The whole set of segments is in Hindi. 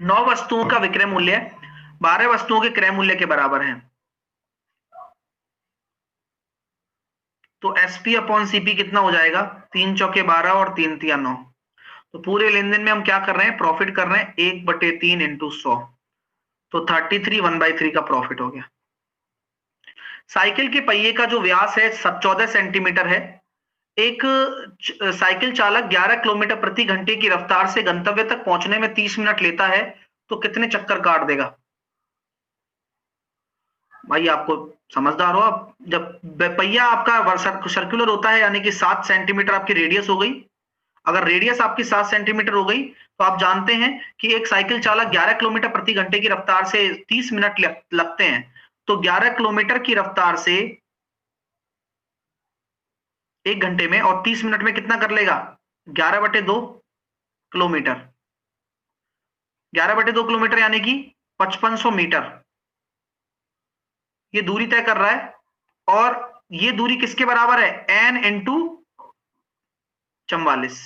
9 वस्तुओं का विक्रय मूल्य 12 वस्तुओं के क्रय मूल्य के बराबर है, तो एसपी अपॉन सीपी कितना हो जाएगा? 3 चौके 12 और 3 तिया 9। तो पूरे लेन देन में हम क्या कर रहे हैं? प्रॉफिट कर रहे हैं 1/3 इंटू 100, तो 33 1/3 का प्रॉफिट हो गया। साइकिल के पहिए का जो व्यास है 14 सेंटीमीटर है। एक साइकिल चालक 11 किलोमीटर प्रति घंटे की रफ्तार से गंतव्य तक पहुंचने में 30 मिनट लेता है, तो कितने चक्कर काट देगा? भाई आपको समझदार हो आप। जब पहिया आपका सर्कुलर होता है, यानी कि 7 सेंटीमीटर आपकी रेडियस हो गई। अगर रेडियस आपकी 7 सेंटीमीटर हो गई, तो आप जानते हैं कि एक साइकिल चालक 11 किलोमीटर प्रति घंटे की रफ्तार से 30 मिनट लगते हैं, तो 11 किलोमीटर की रफ्तार से 1 घंटे में और 30 मिनट में कितना कर लेगा? 11/2 किलोमीटर। 11/2 किलोमीटर यानी कि 5500 मीटर ये दूरी तय कर रहा है। और ये दूरी किसके बराबर है? n into 44।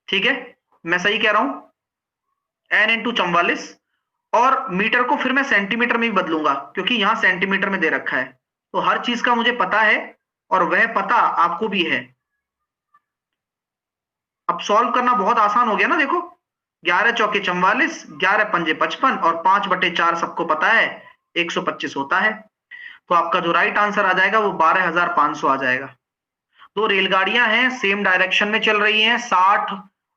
ठीक है, मैं सही कह रहा हूं, n इंटू 44। और मीटर को फिर मैं सेंटीमीटर में भी बदलूंगा, क्योंकि यहां सेंटीमीटर में दे रखा है, तो हर चीज का मुझे पता है और वह पता आपको भी है। अब सॉल्व करना बहुत आसान हो गया ना। देखो, 11 चौके 44, 11 पंजे 55 और 5/4 सबको पता है 125 होता है। तो आपका जो राइट आंसर आ जाएगा वो 12,500 आ जाएगा। दो रेलगाड़ियां हैं, सेम डायरेक्शन में चल रही हैं, 60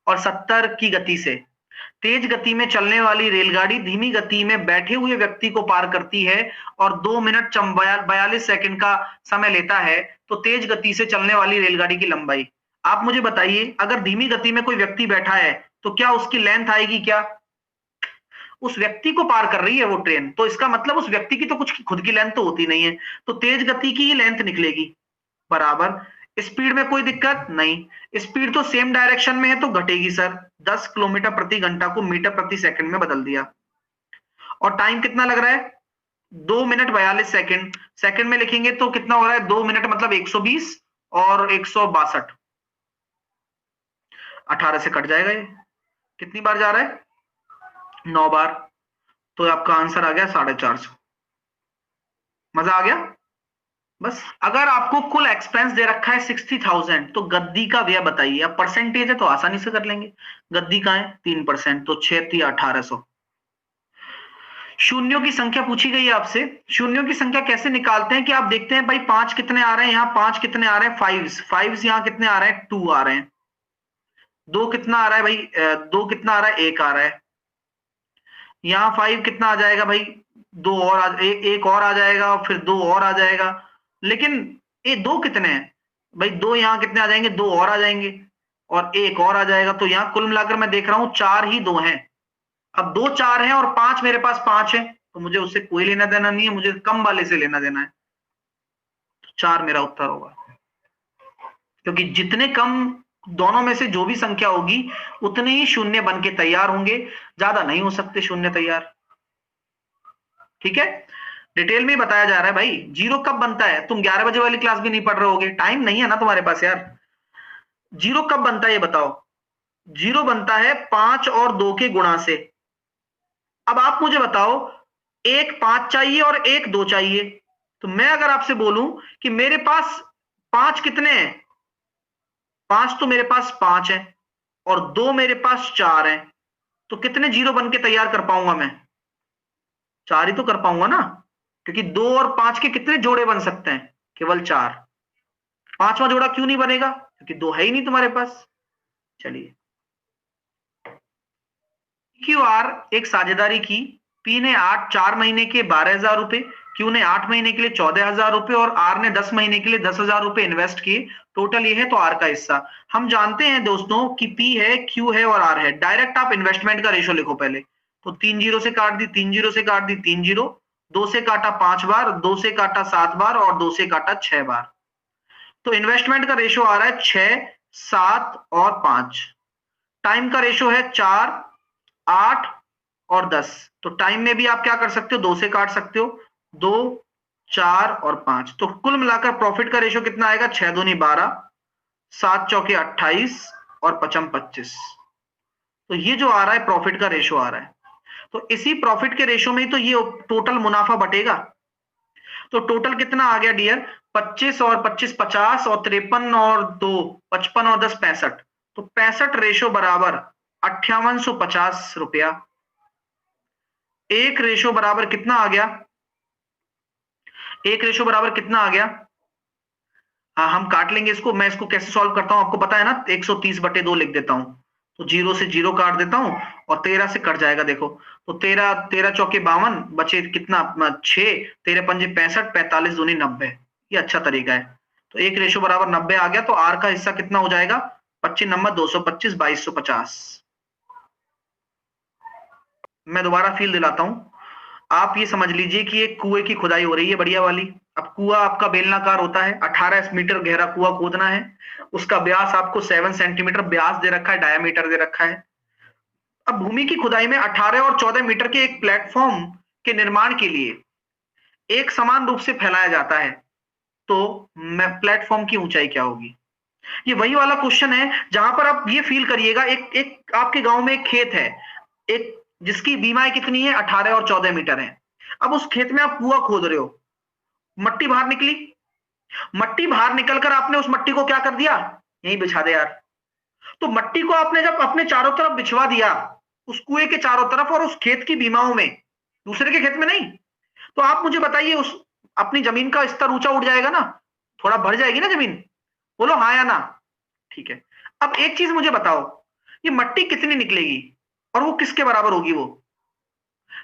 और 70 की गति से। तेज गति में चलने वाली रेलगाड़ी धीमी गति में बैठे हुए व्यक्ति को पार करती है और 2 मिनट 42 सेकंड का समय लेता है, तो तेज गति से चलने वाली रेलगाड़ी की लंबाई। आप मुझे बताइए, अगर धीमी गति में कोई व्यक्ति बैठा है, तो क्या उसकी लेंथ आएगी? क्या उस व्यक्ति को पार कर रही है वो ट्रेन, तो इसका मतलब उस व्यक्ति की तो कुछ खुद की लेंथ तो होती नहीं है, तो तेज गति की ही लेंथ निकलेगी। बराबर। स्पीड में कोई दिक्कत नहीं, स्पीड तो सेम डायरेक्शन में है तो घटेगी सर। 10 किलोमीटर प्रति घंटा को मीटर प्रति सेकंड में बदल दिया। और टाइम कितना लग रहा है? 2 मिनट 42 सेकंड। सेकंड में लिखेंगे तो कितना हो रहा है? 2 मिनट मतलब 120 और 162, 18 से कट जाएगा ये। कितनी बार जा रहा है? 9 बार। तो आपका आंसर आ गया 450। मजा आ गया? बस, अगर आपको कुल एक्सपेंस दे रखा है 60,000, तो गद्दी का व्यय बताइए। अब परसेंटेज है तो आसानी से कर लेंगे। गद्दी का है 3%, तो 6 1800। शून्यों की संख्या पूछी गई है आपसे। शून्यों की संख्या कैसे निकालते हैं कि आप देखते हैं भाई 5 कितने आ रहे हैं, यहाँ 5 कितने आ रहे हैं? 5 यहाँ कितने आ रहे हैं? 2 आ रहे हैं। 2 कितना आ रहा है भाई? 2 कितना आ रहा है? 1 आ रहा है। यहाँ 5 कितना आ जाएगा भाई? 2 और एक और आ जाएगा, और फिर 2 और आ जाएगा। लेकिन ये 2 कितने हैं भाई? 2 यहाँ कितने आ जाएंगे? 2 और आ जाएंगे, और 1 और आ जाएगा। तो यहाँ कुल मिलाकर मैं देख रहा हूं 4 ही 2 हैं। अब 2 4 हैं और 5 मेरे पास 5 है, तो मुझे उससे कोई लेना देना नहीं है, मुझे कम वाले से लेना देना है। तो 4 मेरा उत्तर होगा, क्योंकि जितने कम दोनों में से जो भी संख्या होगी, उतने ही शून्य बन के तैयार होंगे। ज्यादा नहीं हो सकते शून्य तैयार। ठीक है, डिटेल में बताया जा रहा है भाई। जीरो कब बनता है? तुम 11 बजे वाली क्लास भी नहीं पढ़ रहे होगे, टाइम नहीं है ना तुम्हारे पास यार। जीरो कब बनता है ये बताओ। जीरो बनता है 5 और 2 के गुणा से। अब आप मुझे बताओ, एक 5 चाहिए और एक 2 चाहिए। तो मैं अगर आपसे बोलूं कि मेरे पास 5 कितने हैं? 5 तो मेरे पास 5 है, और 2 मेरे पास 4 है, तो कितने जीरो बन के तैयार कर पाऊंगा मैं? 4 ही तो कर पाऊंगा ना, क्योंकि 2 और 5 के कितने जोड़े बन सकते हैं? केवल 4। पांचवा जोड़ा क्यों नहीं बनेगा? क्योंकि 2 है ही नहीं तुम्हारे पास। चलिए, क्यू आर एक साझेदारी की। पी ने 4 महीने के 12,000 रुपए, क्यू ने 8 महीने के लिए 14,000 रुपए और आर ने 10 महीने के लिए 10,000 रुपए इन्वेस्ट किए। टोटल ये है, तो आर का हिस्सा। हम जानते हैं दोस्तों कि पी है, क्यू है और आर है। डायरेक्ट आप इन्वेस्टमेंट का रेशो लिखो पहले। तो 3 जीरो से काट दी, 3 जीरो से काट दी, 3 जीरो। 2 से काटा 5 बार, 2 से काटा 7 बार और 2 से काटा 6 बार। तो इन्वेस्टमेंट का रेशो आ रहा है 6, 7 और 5। टाइम का रेशो है 4, 8 और 10। तो टाइम में भी आप क्या कर सकते हो? 2 से काट सकते हो। 2, 4 और 5। तो कुल मिलाकर प्रॉफिट का रेशो कितना आएगा? 6 दूनी 12, 7 चौके 28 और 55 25। तो ये जो आ रहा है प्रॉफिट का रेशो आ रहा है, तो इसी प्रॉफिट के रेशो में ही तो ये टोटल मुनाफा बटेगा। तो टोटल कितना आ गया डियर, 25 और 25 50 और 53 और 2 55 और 10 65, तो 65 रेशो बराबर 5850 रुपया। एक रेशो बराबर कितना आ गया, एक रेशो बराबर कितना आ गया, हाँ हम काट लेंगे इसको, मैं इसको कैसे सॉल्व करता हूं आपको पता है ना, 130/2 लिख देता हूं, तो 0 से 0 काट देता हूं और 13 से कट जाएगा, देखो तो 13 13 चौके 52, बचे कितना 6, 13 पंजे 65, 45 दूनी 90, ये अच्छा तरीका है। तो एक रेशो बराबर 90 आ गया, तो आर का हिस्सा कितना हो जाएगा, 25 नंबर 225 2250। मैं दोबारा फील दिलाता हूं, आप ये समझ लीजिए कि एक कुएं की खुदाई हो रही है बढ़िया वाली। अब कुआं आपका बेलनाकार होता है, 18 मीटर गहरा कुआं खोदना है, उसका व्यास आपको 7 सेंटीमीटर व्यास दे रखा है, डायमीटर दे रखा है। अब भूमि की खुदाई में 18 और 14 मीटर के एक प्लेटफॉर्म के निर्माण के लिए एक समान रूप से फैलाया जाता है, तो प्लेटफॉर्म की ऊंचाई क्या होगी। ये वही वाला क्वेश्चन है जहां पर आप ये फील करिएगा, एक एक आपके गांव में एक खेत है, एक जिसकी बीमाएं कितनी है 18 और 14 मीटर है। अब उस खेत में आप कुआं खोद रहे हो, मट्टी बाहर निकली, मट्टी बाहर निकलकर आपने उस मट्टी को क्या कर दिया, यहीं बिछा दे यार। तो मट्टी को आपने जब अपने चारों तरफ बिछवा दिया, उस कुएं के चारों तरफ और उस खेत की बीमाओं में, दूसरे के खेत में नहीं, तो आप मुझे बताइए उस अपनी जमीन का स्तर ऊंचा उठ जाएगा ना, थोड़ा बढ़ जाएगी ना जमीन, बोलो हाँ या ना। ठीक है, अब एक चीज मुझे बताओ, ये मट्टी कितनी निकलेगी और वो किसके बराबर होगी वो,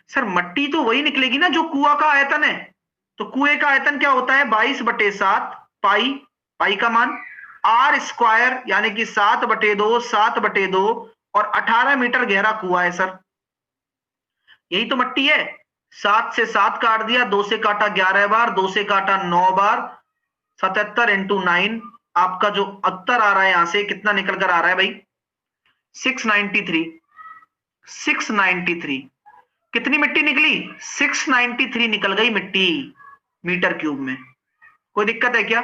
सर मट्टी तो वही निकलेगी ना जो कुआं का आयतन है। तो कुएं का आयतन क्या होता है, 22/7 पाई, पाई का मान आर स्क्वायर, यानी कि 7/2 7/2, और 18 मीटर गहरा कुआं है सर, यही तो मट्टी है। 7 से 7 काट दिया, 2 से काटा 11 बार, 2 से काटा 9 बार, 77 इंटू 9, आपका जो उत्तर आ रहा है यहां से कितना निकल कर आ रहा है भाई, 693। 693 कितनी मिट्टी निकली, 693 निकल गई मिट्टी मीटर क्यूब में। कोई दिक्कत है क्या।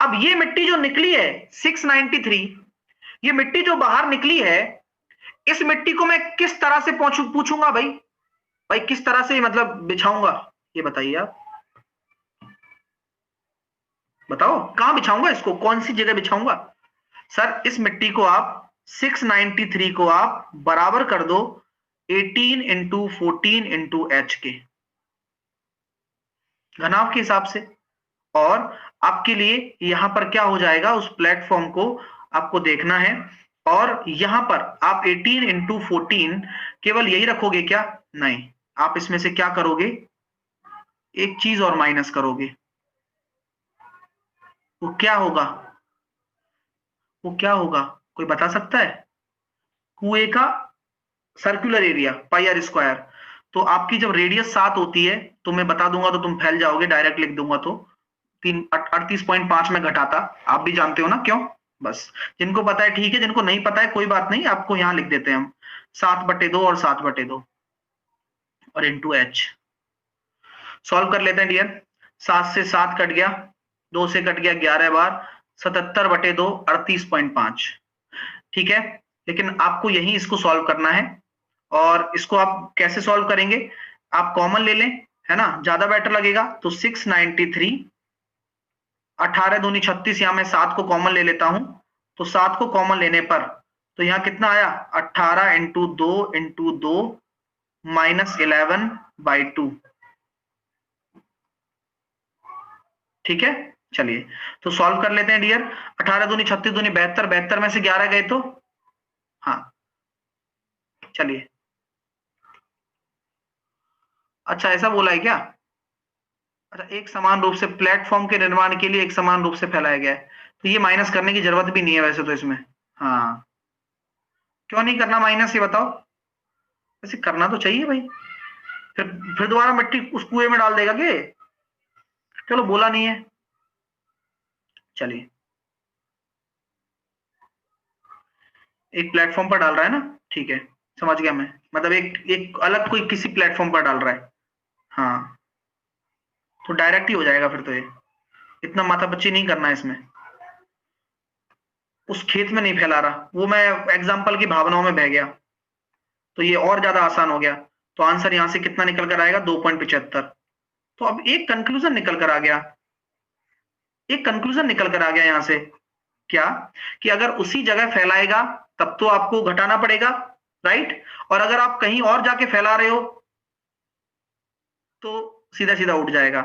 अब ये मिट्टी जो निकली है 693, ये मिट्टी जो बाहर निकली है, इस मिट्टी को मैं किस तरह से पूछूंगा भाई, भाई किस तरह से मतलब बिछाऊंगा, ये बताइए आप, बताओ कहां बिछाऊंगा इसको, कौन सी जगह बिछाऊंगा। सर इस मिट्टी को आप 693 को आप बराबर कर दो 18 इंटू 14 इंटू एच के घनाभ के हिसाब से, और आपके लिए यहां पर क्या हो जाएगा, उस प्लेटफॉर्म को आपको देखना है, और यहां पर आप 18 इंटू 14 केवल यही रखोगे क्या, नहीं, आप इसमें से क्या करोगे, एक चीज और माइनस करोगे, वो क्या होगा, वो क्या होगा, कोई बता सकता है, कुएं का circular area pi r square, तो आपकी जब रेडियस 7 होती है, तो मैं बता दूंगा तो तुम फैल जाओगे, डायरेक्ट लिख दूंगा तो 38.5 में घटाता, आप भी जानते हो ना क्यों, बस जिनको पता है ठीक है, जिनको नहीं पता है कोई बात नहीं, आपको यहां लिख देते हैं हम 7/2 और 7/2 और इंटू एच। सॉल्व कर लेते हैं डियर, 7 से 7 कट गया, 2 से कट गया 11 बार, 77/2 38.5, ठीक है। लेकिन आपको यही इसको सॉल्व करना है, और इसको आप कैसे सॉल्व करेंगे, आप कॉमन ले लें, है ना, ज्यादा बेटर लगेगा। तो 693, 18 दूनी 36, यहां मैं 7 को कॉमन ले लेता हूं, तो 7 को कॉमन लेने पर तो यहां कितना आया, 18 इंटू 2 इंटू 2 माइनस 11/2, ठीक है। चलिए तो सॉल्व कर लेते हैं डियर, 18 दूनी 36 दूनी 72, 72 में से 11 गए तो, हाँ चलिए, अच्छा ऐसा बोला है क्या, अच्छा एक समान रूप से प्लेटफॉर्म के निर्माण के लिए एक समान रूप से फैलाया गया है, तो ये माइनस करने की जरूरत भी नहीं है वैसे तो इसमें, हाँ क्यों नहीं करना माइनस, ये बताओ, वैसे करना तो चाहिए भाई, फिर दोबारा मिट्टी उस कुएं में डाल देगा के, चलो बोला नहीं है, चलिए एक प्लेटफॉर्म पर डाल रहा है ना, ठीक है समझ गया मैं, मतलब एक एक अलग कोई किसी प्लेटफॉर्म पर डाल रहा है, हाँ तो डायरेक्ट ही हो जाएगा फिर, तो ये इतना माथापच्ची नहीं करना है इसमें, उस खेत में नहीं फैला रहा, वो मैं एग्जाम्पल की भावनाओं में बह गया, तो ये और ज्यादा आसान हो गया। तो आंसर यहां से कितना निकल कर आएगा, 2.75। तो अब एक कंक्लूजन निकल कर आ गया, एक कंक्लूजन निकल कर आ गया यहां से, क्या कि अगर उसी जगह फैलाएगा तब तो आपको घटाना पड़ेगा, राइट। और अगर आप कहीं और जाके फैला रहे हो तो सीधा सीधा उठ जाएगा।